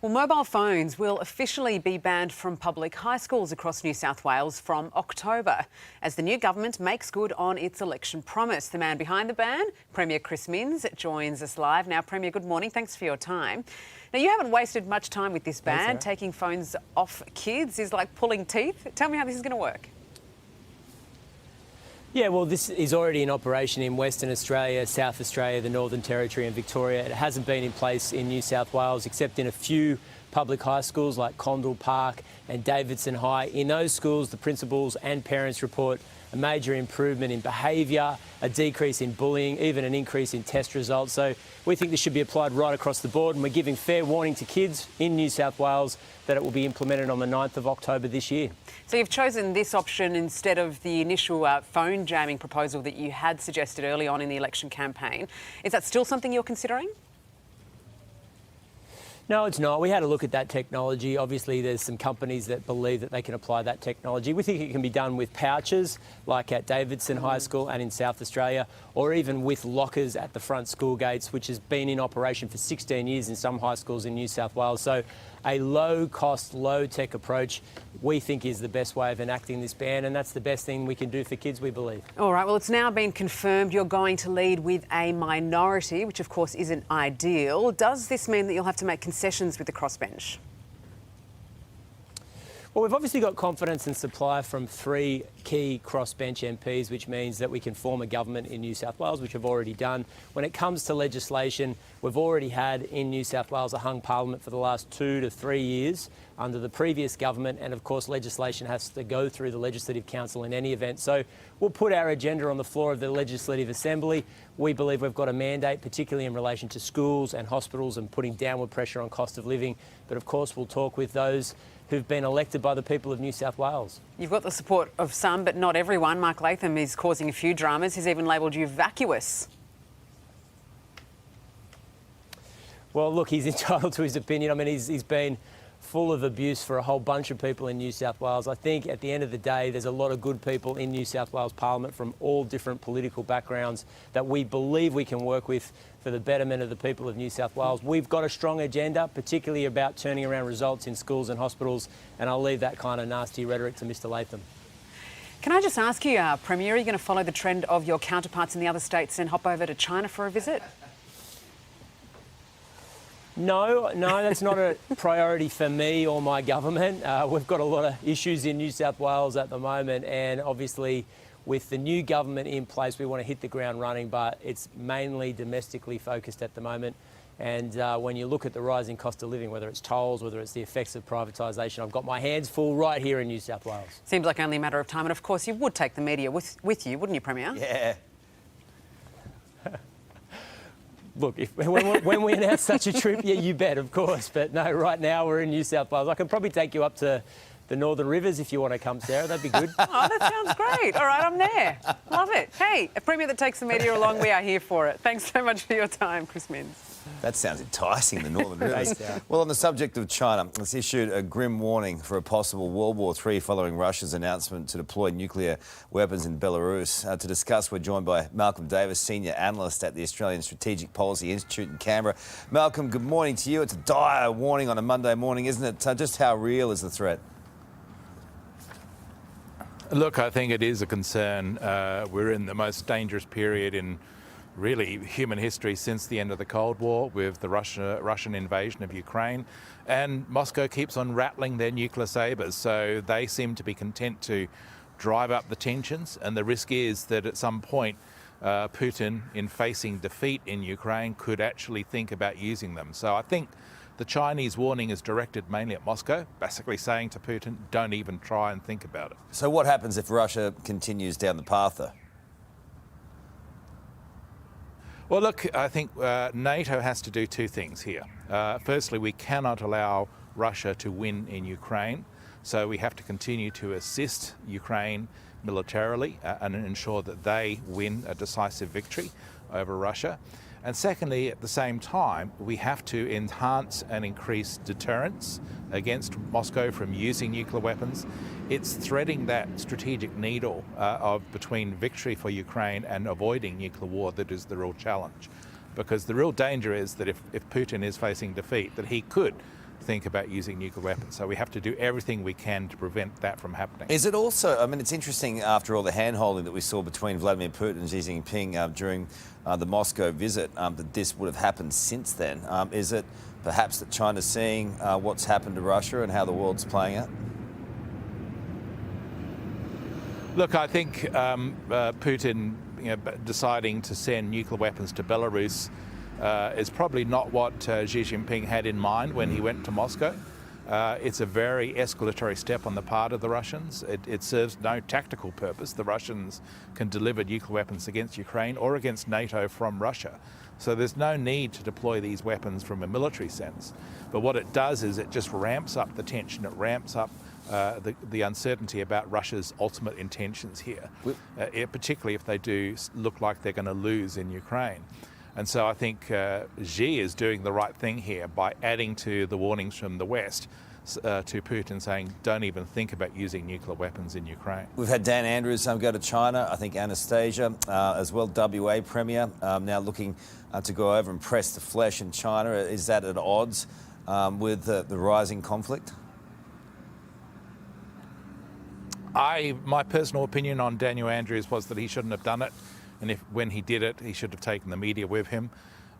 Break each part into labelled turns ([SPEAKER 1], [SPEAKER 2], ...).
[SPEAKER 1] Well, mobile phones will officially be banned from public high schools across New South Wales from October, as the new government makes good on its election promise. The man behind the ban, Premier Chris Minns, joins us live. Now, Premier, good morning. Thanks for your time. Now, you haven't wasted much time with this ban.
[SPEAKER 2] Thanks,
[SPEAKER 1] taking phones off kids is like pulling teeth. Tell me how this is going to work.
[SPEAKER 2] Yeah, well, this is already in operation in Western Australia, South Australia, the Northern Territory and Victoria. It hasn't been in place in New South Wales, except in a few public high schools like Condell Park and Davidson High. In those schools, the principals and parents report a major improvement in behaviour, a decrease in bullying, even an increase in test results. So we think this should be applied right across the board, and we're giving fair warning to kids in New South Wales that it will be implemented on the 9th of October this year.
[SPEAKER 1] So you've chosen this option instead of the initial phone jamming proposal that you had suggested early on in the election campaign. Is that still something you're considering?
[SPEAKER 2] No, it's not. We had a look at that technology. Obviously, there's some companies that believe that they can apply that technology. We think it can be done with pouches, like at Davidson High School and in South Australia, or even with lockers at the front school gates, which has been in operation for 16 years in some high schools in New South Wales. So a low-cost, low-tech approach we think is the best way of enacting this ban, and that's the best thing we can do for kids, we believe.
[SPEAKER 1] All right, well, it's now been confirmed you're going to lead with a minority, which of course isn't ideal. Does this mean that you'll have to make concessions with the crossbench?
[SPEAKER 2] Well, we've obviously got confidence and supply from 3 key crossbench MPs, which means that we can form a government in New South Wales, which we've already done. When it comes to legislation, we've already had in New South Wales a hung parliament for the last 2 to 3 years under the previous government, and of course legislation has to go through the Legislative Council in any event. So we'll put our agenda on the floor of the Legislative Assembly. We believe we've got a mandate, particularly in relation to schools and hospitals and putting downward pressure on cost of living. But of course we'll talk with those who've been elected by the people of New South Wales.
[SPEAKER 1] You've got the support of some, but not everyone. Mark Latham is causing a few dramas. He's even labelled you vacuous.
[SPEAKER 2] Well, look, he's entitled to his opinion. I mean, he's been full of abuse for a whole bunch of people in New South Wales. I think at the end of the day, there's a lot of good people in New South Wales Parliament from all different political backgrounds that we believe we can work with for the betterment of the people of New South Wales. We've got a strong agenda, particularly about turning around results in schools and hospitals, and I'll leave that kind of nasty rhetoric to Mr Latham.
[SPEAKER 1] Can I just ask you, Premier, are you going to follow the trend of your counterparts in the other states and hop over to China for a visit?
[SPEAKER 2] No, that's not a priority for me or my government. We've got a lot of issues in New South Wales at the moment, and obviously with the new government in place, we want to hit the ground running, but it's mainly domestically focused at the moment. And when you look at the rising cost of living, whether it's tolls, whether it's the effects of privatisation, I've got my hands full right here in New South Wales.
[SPEAKER 1] Seems like only a matter of time, and of course you would take the media with you, wouldn't you, Premier?
[SPEAKER 2] Yeah. Look, when we announce such a trip, yeah, you bet, of course. But no, right now we're in New South Wales. I can probably take you up to the Northern Rivers if you want to come, Sarah. That'd be good.
[SPEAKER 1] Oh, that sounds great. All right, I'm there. Love it. Hey, a Premier that takes the media along, we are here for it. Thanks so much for your time, Chris Minns.
[SPEAKER 3] That sounds enticing, the Northern Rivers. Well, on the subject of China, it's issued a grim warning for a possible World War III following Russia's announcement to deploy nuclear weapons in Belarus. To discuss, we're joined by Malcolm Davis, Senior Analyst at the Australian Strategic Policy Institute in Canberra. Malcolm, good morning to you. It's a dire warning on a Monday morning, isn't it? Just how real is the threat?
[SPEAKER 4] Look, I think it is a concern. We're in the most dangerous period in really human history since the end of the Cold War, with the Russian invasion of Ukraine, and Moscow keeps on rattling their nuclear sabres, so they seem to be content to drive up the tensions, and the risk is that at some point Putin, in facing defeat in Ukraine, could actually think about using them. So I think the Chinese warning is directed mainly at Moscow, basically saying to Putin, don't even try and think about it.
[SPEAKER 3] So what happens if Russia continues down the path, though?
[SPEAKER 4] Well, look, I think NATO has to do 2 things here. Firstly, we cannot allow Russia to win in Ukraine, so we have to continue to assist Ukraine militarily and ensure that they win a decisive victory over Russia. And secondly, at the same time, we have to enhance and increase deterrence against Moscow from using nuclear weapons. It's threading that strategic needle between victory for Ukraine and avoiding nuclear war that is the real challenge. Because the real danger is that if Putin is facing defeat, that he could think about using nuclear weapons. So we have to do everything we can to prevent that from happening.
[SPEAKER 3] Is it also, I mean, it's interesting after all the hand-holding that we saw between Vladimir Putin and Xi Jinping during the Moscow visit, that this would have happened since then. Is it perhaps that China's seeing what's happened to Russia and how the world's playing out?
[SPEAKER 4] Look, I think Putin deciding to send nuclear weapons to Belarus is probably not what Xi Jinping had in mind when he went to Moscow. It's a very escalatory step on the part of the Russians. It serves no tactical purpose. The Russians can deliver nuclear weapons against Ukraine or against NATO from Russia. So there's no need to deploy these weapons from a military sense. But what it does is it just ramps up the tension. It ramps up the uncertainty about Russia's ultimate intentions here, particularly if they do look like they're going to lose in Ukraine. And so I think Xi is doing the right thing here by adding to the warnings from the West to Putin, saying don't even think about using nuclear weapons in Ukraine.
[SPEAKER 3] We've had Dan Andrews go to China, I think Anastasia as well, WA Premier, now looking to go over and press the flesh in China. Is that at odds with the rising conflict?
[SPEAKER 4] My personal opinion on Daniel Andrews was that he shouldn't have done it. And when he did it, he should have taken the media with him.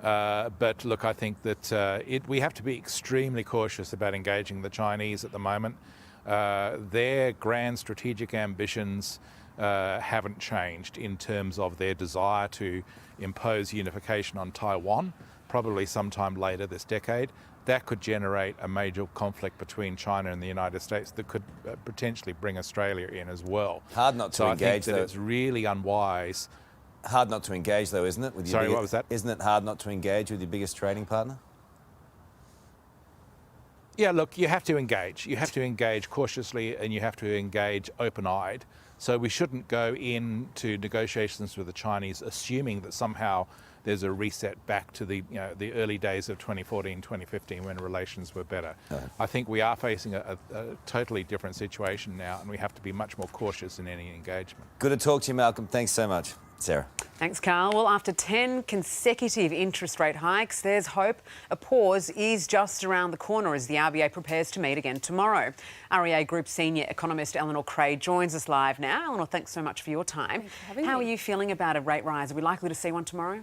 [SPEAKER 4] But look, I think that we have to be extremely cautious about engaging the Chinese at the moment. Their grand strategic ambitions haven't changed in terms of their desire to impose unification on Taiwan, probably sometime later this decade. That could generate a major conflict between China and the United States that could potentially bring Australia in as well.
[SPEAKER 3] Hard not to engage,
[SPEAKER 4] I think that
[SPEAKER 3] though.
[SPEAKER 4] it's really unwise.
[SPEAKER 3] Hard not to engage, though, isn't it?
[SPEAKER 4] Sorry, what was that?
[SPEAKER 3] Isn't it hard not to engage with your biggest trading partner?
[SPEAKER 4] Yeah, look, you have to engage. You have to engage cautiously and you have to engage open-eyed. So we shouldn't go into negotiations with the Chinese assuming that somehow there's a reset back to the early days of 2014, 2015 when relations were better. I think we are facing a totally different situation now and we have to be much more cautious in any engagement.
[SPEAKER 3] Good to talk to you, Malcolm. Thanks so much. Sarah.
[SPEAKER 1] Thanks, Carl. Well, after 10 consecutive interest rate hikes, there's hope a pause is just around the corner as the RBA prepares to meet again tomorrow. REA Group Senior Economist Eleanor Cray joins us live now. Eleanor, thanks so much for your time.
[SPEAKER 5] Thanks for having me.
[SPEAKER 1] How are you feeling about a rate rise? Are we likely to see one tomorrow?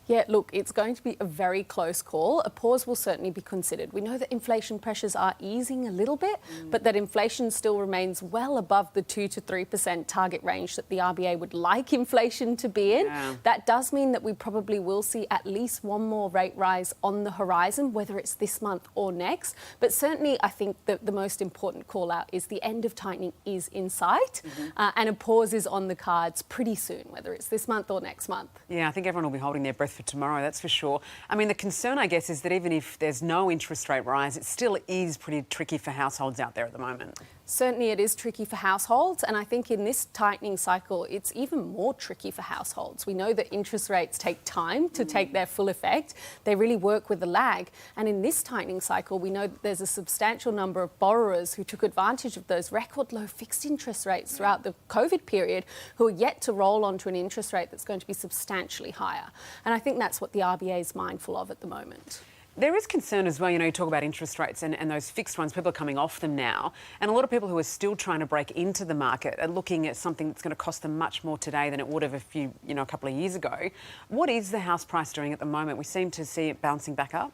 [SPEAKER 5] Yeah, look, it's going to be a very close call. A pause will certainly be considered. We know that inflation pressures are easing a little bit, but that inflation still remains well above the 2 to 3% target range that the RBA would like inflation to be in.
[SPEAKER 1] Yeah.
[SPEAKER 5] That does mean that we probably will see at least one more rate rise on the horizon, whether it's this month or next. But certainly, I think that the most important call out is the end of tightening is in sight, and a pause is on the cards pretty soon, whether it's this month or next month.
[SPEAKER 1] Yeah, I think everyone will be holding their breath for tomorrow, that's for sure. I mean, the concern, I guess, is that even if there's no interest rate rise, it still is pretty tricky for households out there at the moment.
[SPEAKER 5] Certainly it is tricky for households, and I think in this tightening cycle it's even more tricky for households. We know that interest rates take time to take their full effect. They really work with a lag, and in this tightening cycle we know that there's a substantial number of borrowers who took advantage of those record low fixed interest rates throughout the COVID period who are yet to roll onto an interest rate that's going to be substantially higher. And I think that's what the RBA is mindful of at the moment.
[SPEAKER 1] There is concern as well, you talk about interest rates and those fixed ones, people are coming off them now. And a lot of people who are still trying to break into the market are looking at something that's going to cost them much more today than it would have a couple of years ago. What is the house price doing at the moment? We seem to see it bouncing back up.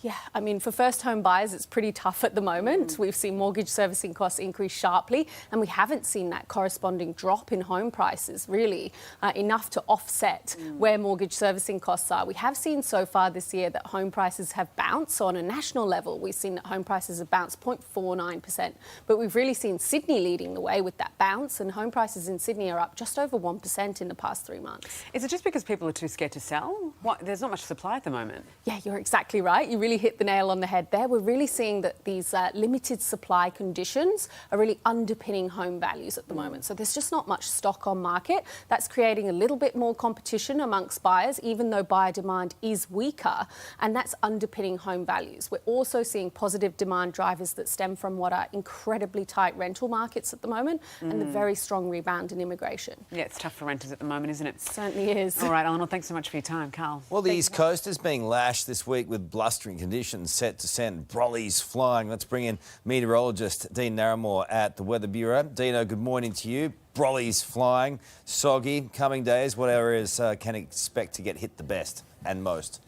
[SPEAKER 5] Yeah, I mean, for first home buyers, it's pretty tough at the moment. We've seen mortgage servicing costs increase sharply, and we haven't seen that corresponding drop in home prices, really, enough to offset where mortgage servicing costs are. We have seen so far this year that home prices have bounced. So on a national level, we've seen that home prices have bounced 0.49%. But we've really seen Sydney leading the way with that bounce, and home prices in Sydney are up just over 1% in the past 3 months.
[SPEAKER 1] Is it just because people are too scared to sell? There's not much supply at the moment.
[SPEAKER 5] Yeah, you're exactly right. You really hit the nail on the head there. We're really seeing that these limited supply conditions are really underpinning home values at the moment. So there's just not much stock on market. That's creating a little bit more competition amongst buyers, even though buyer demand is weaker, and that's underpinning home values. We're also seeing positive demand drivers that stem from what are incredibly tight rental markets at the moment and the very strong rebound in immigration.
[SPEAKER 1] Yeah, it's tough for renters at the moment, isn't it?
[SPEAKER 5] Certainly is.
[SPEAKER 1] All right, Eleanor, thanks so much for your time. Carl.
[SPEAKER 3] Well, the East Coast is being lashed this week with blustering inclement conditions set to send brollies flying. Let's bring in meteorologist Dean Narramore at the Weather Bureau. Dino, good morning to you. Brollies flying, soggy, coming days. What areas can expect to get hit the best and most?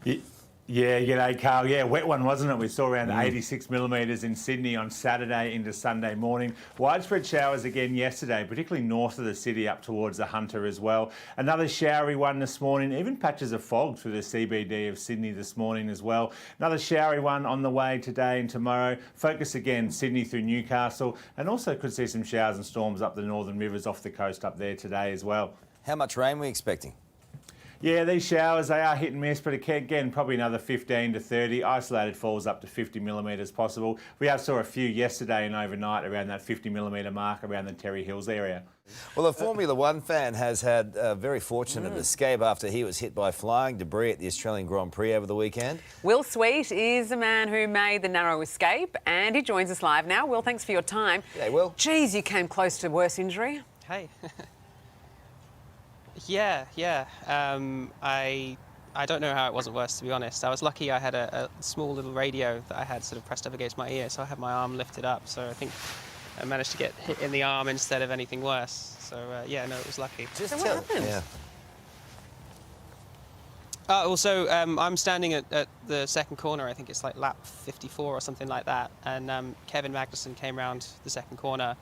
[SPEAKER 6] Yeah, g'day, Carl. Yeah, wet one, wasn't it? We saw around 86 millimetres in Sydney on Saturday into Sunday morning. Widespread showers again yesterday, particularly north of the city up towards the Hunter as well. Another showery one this morning, even patches of fog through the CBD of Sydney this morning as well. Another showery one on the way today and tomorrow. Focus again, Sydney through Newcastle, and also could see some showers and storms up the northern rivers off the coast up there today as well.
[SPEAKER 3] How much rain are we expecting?
[SPEAKER 6] Yeah, these showers, they are hit and miss, but again, probably another 15 to 30. Isolated falls up to 50 millimetres possible. We have saw a few yesterday and overnight around that 50 millimetre mark around the Terry Hills area.
[SPEAKER 3] Well, a Formula One fan has had a very fortunate escape after he was hit by flying debris at the Australian Grand Prix over the weekend.
[SPEAKER 1] Will Sweet is the man who made the narrow escape, and he joins us live now. Will, thanks for your time.
[SPEAKER 3] G'day, Will.
[SPEAKER 1] Geez, you came close to worse injury.
[SPEAKER 7] Hey. Yeah. I don't know how it wasn't worse, to be honest. I was lucky I had a small little radio that I had sort of pressed up against my ear, so I had my arm lifted up. So I think I managed to get hit in the arm instead of anything worse. So, yeah, no, it was lucky.
[SPEAKER 1] So what happened?
[SPEAKER 3] Yeah.
[SPEAKER 7] Also, I'm standing at the second corner. I think it's like lap 54 or something like that. And Kevin Magnussen came round the second corner,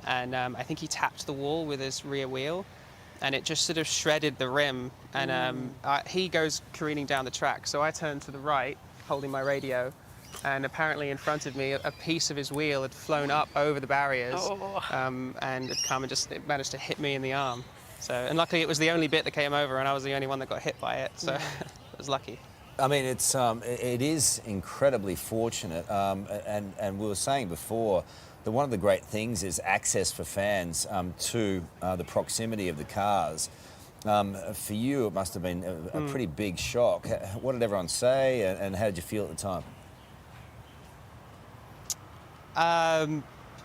[SPEAKER 7] and I think he tapped the wall with his rear wheel, and it just sort of shredded the rim. And he goes careening down the track. So I turned to the right, holding my radio, and apparently in front of me, a piece of his wheel had flown up over the barriers and had come and just managed to hit me in the arm. So, and luckily it was the only bit that came over, and I was the only one that got hit by it. So I was lucky.
[SPEAKER 3] I mean, it is incredibly fortunate, and we were saying before that one of the great things is access for fans to the proximity of the cars. For you, it must have been a pretty big shock. What did everyone say, and how did you feel at the time?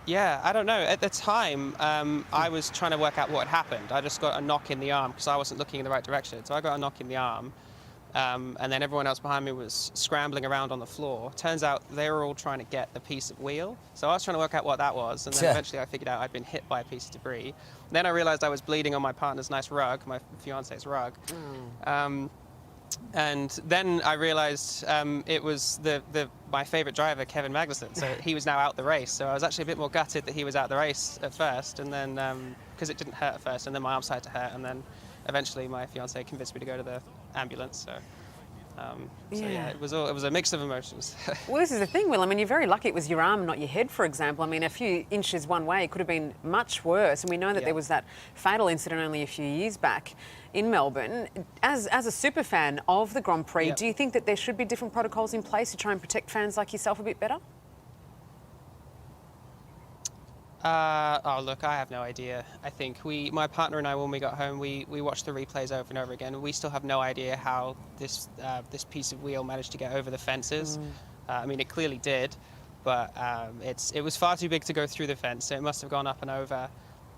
[SPEAKER 7] Yeah, I don't know. At the time, I was trying to work out what had happened. I just got a knock in the arm because I wasn't looking in the right direction. So I got a knock in the arm, and then everyone else behind me was scrambling around on the floor. Turns out they were all trying to get the piece of wheel. So I was trying to work out what that was, and then eventually I figured out I'd been hit by a piece of debris. Then I realised I was bleeding on my partner's nice rug, my fiance's rug. And then I realised it was my favourite driver, Kevin Magnussen. So he was now out the race. So I was actually a bit more gutted that he was out the race at first, and then because it didn't hurt at first, and then my arm started to hurt, and then eventually my fiancée convinced me to go to the ambulance. So yeah, it was a mix of emotions.
[SPEAKER 1] Well, this is the thing, Will. I mean, you're very lucky it was your arm, not your head, for example. I mean, a few inches one way could have been much worse. And we know that there was that fatal incident only a few years back in Melbourne. As a super fan of the Grand Prix, do you think that there should be different protocols in place to try and protect fans like yourself a bit better?
[SPEAKER 7] Oh, look, I have no idea. I think my partner and I, when we got home, we watched the replays over and over again, and we still have no idea how this piece of wheel managed to get over the fences. I mean, it clearly did, but it was far too big to go through the fence, so it must have gone up and over.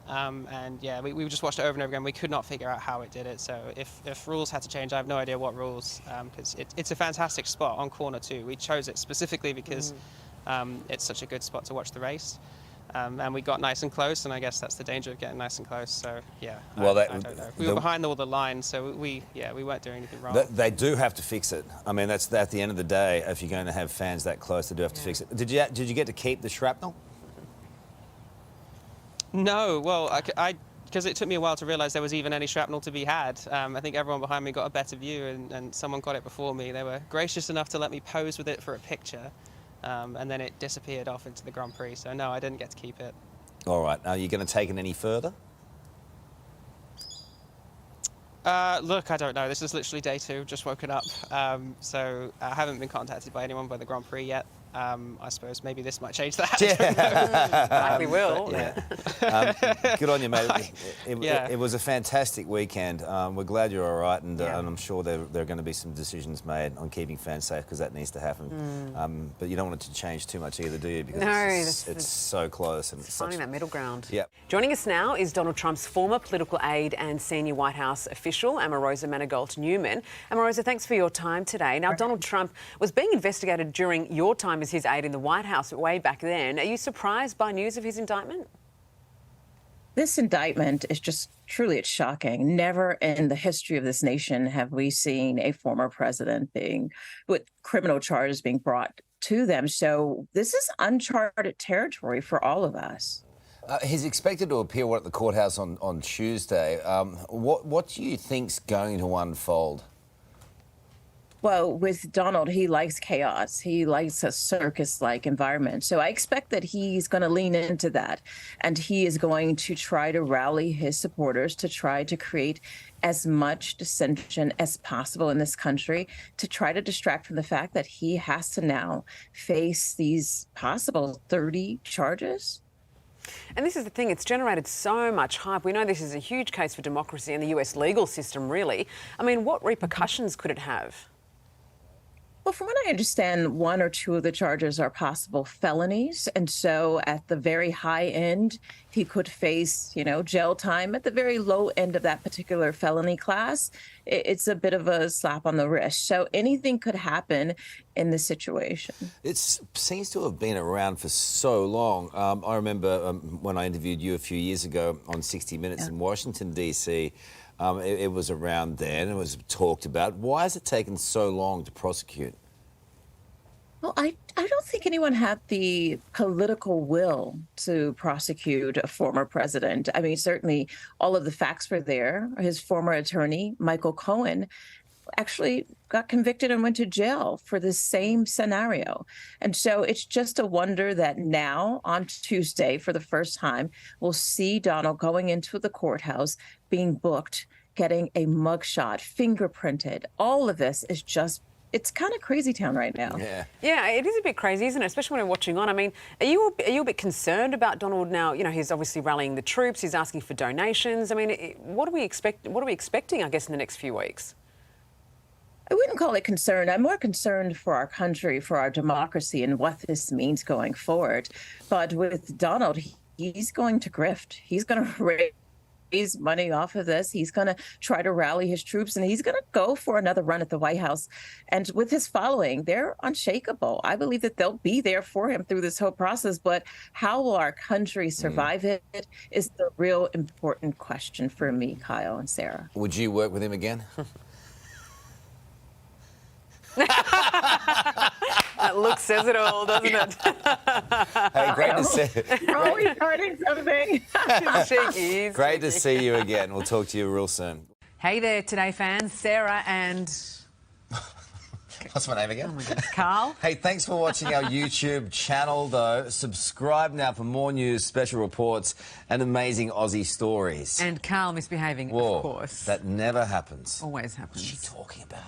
[SPEAKER 7] And yeah, we just watched it over and over again. We could not figure out how it did it. So if rules had to change, I have no idea what rules, because it's a fantastic spot on corner 2. We chose it specifically because it's such a good spot to watch the race. And we got nice and close, and I guess that's the danger of getting nice and close. So yeah,
[SPEAKER 3] Well,
[SPEAKER 7] I don't know. We were behind all the lines, so we weren't doing anything wrong.
[SPEAKER 3] They do have to fix it. I mean, that's at the end of the day. If you're going to have fans that close, they do have to fix it. Did you get to keep the shrapnel?
[SPEAKER 7] No, well, because it took me a while to realise there was even any shrapnel to be had. I think everyone behind me got a better view, and someone got it before me. They were gracious enough to let me pose with it for a picture. And then it disappeared off into the Grand Prix. So no, I didn't get to keep it.
[SPEAKER 3] All right. Are you going to take it any further?
[SPEAKER 7] Look, I don't know. This is literally day 2, just woken up. So I haven't been contacted by anyone by the Grand Prix yet. I suppose maybe this might change that.
[SPEAKER 1] Likely will.
[SPEAKER 3] Good on you, mate.
[SPEAKER 7] Yeah.
[SPEAKER 3] It was a fantastic weekend. We're glad you're all right, and I'm sure there are going to be some decisions made on keeping fans safe, because that needs to happen. But you don't want it to change too much either, do you? Because it's so close. And it's
[SPEAKER 1] finding that middle ground.
[SPEAKER 3] Yeah.
[SPEAKER 1] Joining us now is Donald Trump's former political aide and senior White House official, Omarosa Manigault-Newman. Omarosa, thanks for your time today. Now, Donald Trump was being investigated during your time as his aide in the White House way back then. Are you surprised by news of his indictment?
[SPEAKER 8] This indictment is just truly, it's shocking. Never in the history of this nation have we seen a former president with criminal charges being brought to them. So this is uncharted territory for all of us.
[SPEAKER 3] He's expected to appear at the courthouse on Tuesday. What do you think's going to unfold?
[SPEAKER 8] Well, with Donald, he likes chaos. He likes a circus-like environment. So I expect that he's going to lean into that. And he is going to try to rally his supporters to try to create as much dissension as possible in this country, to try to distract from the fact that he has to now face these possible 30 charges.
[SPEAKER 1] And this is the thing, it's generated so much hype. We know this is a huge case for democracy and the US legal system, really. I mean, what repercussions could it have?
[SPEAKER 8] Well, from what I understand, one or two of the charges are possible felonies. And so at the very high end, he could face, jail time. At the very low end of that particular felony class, it's a bit of a slap on the wrist. So anything could happen in this situation. It
[SPEAKER 3] seems to have been around for so long. I remember when I interviewed you a few years ago on 60 Minutes in Washington, D.C., it was around then. It was talked about. Why has it taken so long to prosecute?
[SPEAKER 8] Well, I don't think anyone had the political will to prosecute a former president. I mean, certainly all of the facts were there. His former attorney, Michael Cohen, actually got convicted and went to jail for the same scenario. And so it's just a wonder that now, on Tuesday, for the first time, we'll see Donald going into the courthouse, being booked, getting a mugshot, fingerprinted. All of this is just, it's kind of crazy town right now.
[SPEAKER 1] Yeah, it is a bit crazy, isn't it? Especially when we're watching on. I mean, are you a bit concerned about Donald now? He's obviously rallying the troops. He's asking for donations. I mean, what are we expecting, I guess, in the next few weeks?
[SPEAKER 8] I wouldn't call it concern. I'm more concerned for our country, for our democracy, and what this means going forward. But with Donald, he's going to grift. He's going to raise money off of this. He's going to try to rally his troops, and he's going to go for another run at the White House. And with his following, they're unshakable. I believe that they'll be there for him through this whole process. But how will our country survive it is the real important question for me, Kyle and Sarah.
[SPEAKER 3] Would you work with him again?
[SPEAKER 1] That look says it all, doesn't it?
[SPEAKER 3] Hey, great to see you.
[SPEAKER 8] You're always starting something.
[SPEAKER 1] Cheeky.
[SPEAKER 3] Great to see you again. We'll talk to you real soon.
[SPEAKER 1] Hey there, Today fans. Sarah and...
[SPEAKER 3] What's my name again?
[SPEAKER 1] Oh my God, Carl.
[SPEAKER 3] Hey, thanks for watching our YouTube channel, though. Subscribe now for more news, special reports, and amazing Aussie stories.
[SPEAKER 1] And Carl misbehaving,
[SPEAKER 3] Whoa,
[SPEAKER 1] of course.
[SPEAKER 3] that never happens.
[SPEAKER 1] Always happens.
[SPEAKER 3] What's she talking about?